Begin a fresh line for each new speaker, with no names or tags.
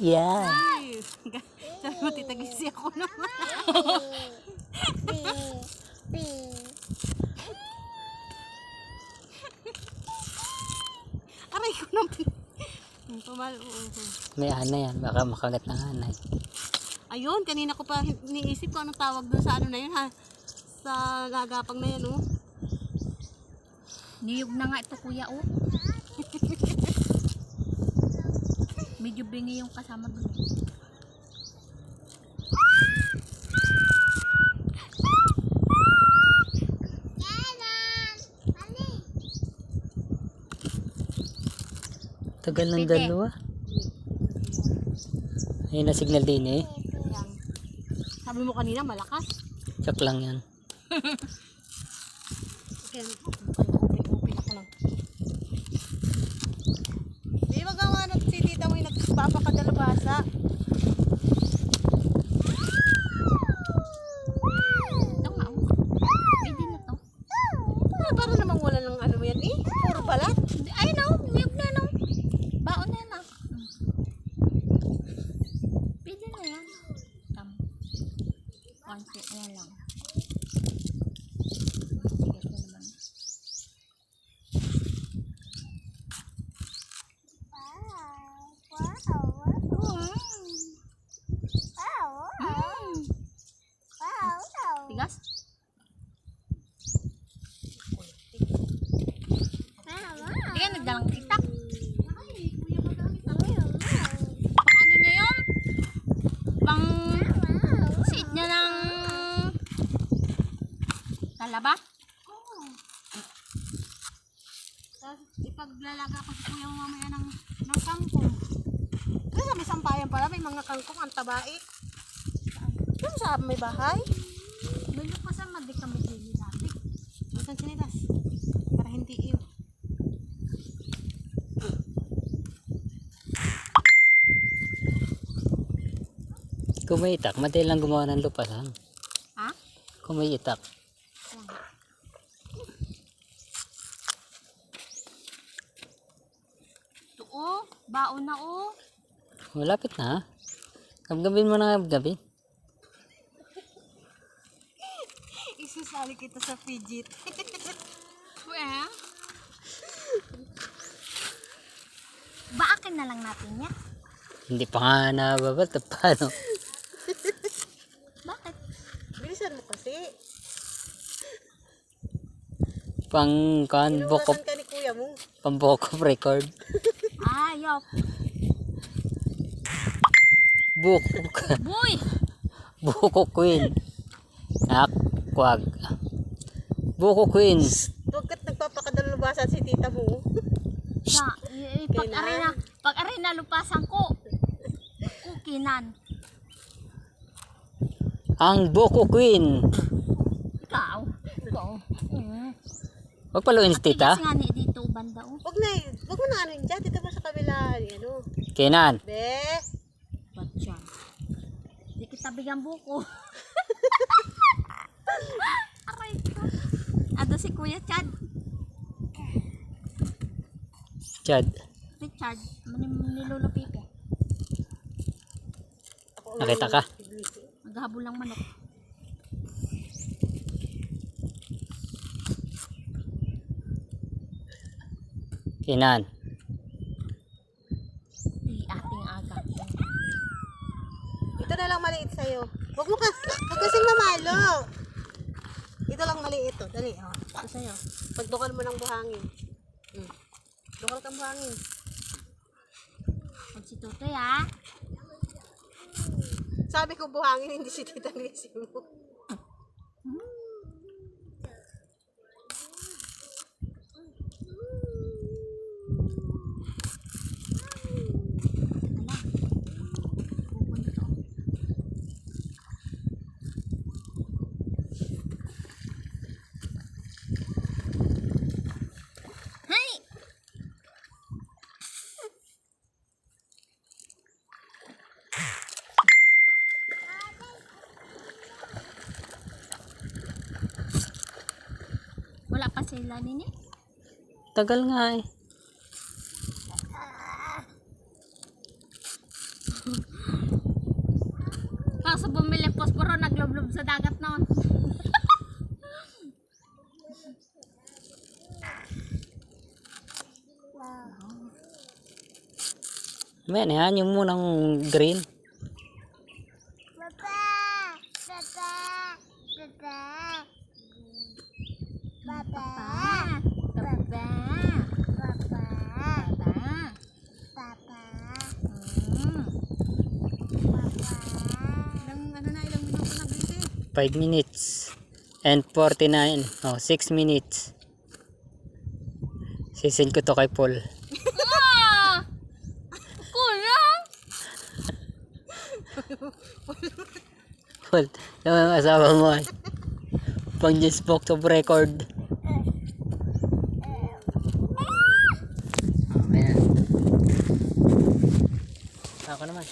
Yeah.
Ay, sabi mo, tita Gisi ako naman. Aray ko naman. Pumalo.
May anay yan. Baka makagat ng anay.
Ayun, kanina ko pa iniisip ko anong tawag doon sa ano na yun ha. Sa gagapang na yan, oh.
Niyog na nga ito, kuya, oh. Medyo bingi yung kasama doon.
Tagal ng dalawa. Ayun na signal din eh.
Yan. Sabi mo kanina, malakas.
Chak lang yan.
Kaya, open ako lang. Di ba gawa na si tita mo yung nagpapakadalabasa?
Ito nga, oh. Pwede na to.
Ah, parang namang wala ng ano mo yan eh. Puro balat.
Ayun, oh. Niyog na, no. Baon na yan, ah. Pwede na yan. Konti, ayan lang. Tigas na naman. Tigas? Hindi ka nagdalang itak. Pang ano niya yun? Pang siit niya ng talaba?
Tapos ipaglalaga pa si kuya mo mamaya ng kangkong. Kasi sa may sampayan pala, may mga kangkong ang tabai. Doon sa may bahay.
Ngayon pa sa madi kami dili dati.
Masan sinilas? Para hindi iyo.
Kung may itak, madali lang gumawa ng lupasan.
Ha?
Kung may itak.
Ito, oh. Baon na, oh.
Malapit na. Gabgabin mo na gabgabin.
Isusali kita sa fidget.
Well, baakin na lang natin yan.
Hindi pa nga nababat. Paano?
Bakit?
Bilisan mo kasi.
Pang book of,
Inuwasan ka ni kuya mo.
pang book of record.
Ayop.
Book.
Boy!
Buko Queen. Akwag. Buko Queen.
Huwag ka't nagpapakadalabasan si tita mo.
Pag-arena lupasan ko. Kukinan.
Ang Buko Queen.
Ikaw.
Huwag paluin si tita.
Tigas nga ni dito banda, oh.
Huwag mo na ano yun dyan. Dito ba sa kabila, ano.
Kenan.
Be.
Ba't yan? Di kita bigyan buko. Aray ko. Ado si Kuya Chad.
Chad.
Richard. Nilulupipi.
Nakita ka?
Maghabol lang manok.
Kenan.
Di ating aga.
Ito na lang maliit sa'yo. Huwag kasing mamalo. Ito lang maliit to. Dali, oh. Ito sa'yo. Pagdukal mo ng buhangin. Dukal kang buhangin.
Pag si Tutoy, ha?
Sabi ko buhangin, hindi si tita Lizzie mo.
Wala pa sila nini.
Tagal nga eh.
Kaso bumili posporo, naglublob sa dagat noon.
Ayan, yan yung munang green.
Papa. Papa. Papa.
Ilang minuto na busy.
5 minutes. And 49. Oh, 6 minutes. Sisend ko to kay Paul.
Ah! Kuya!
Paul, yung asawa mo ay. Pang just book of record. Oh, ayan. Ako naman.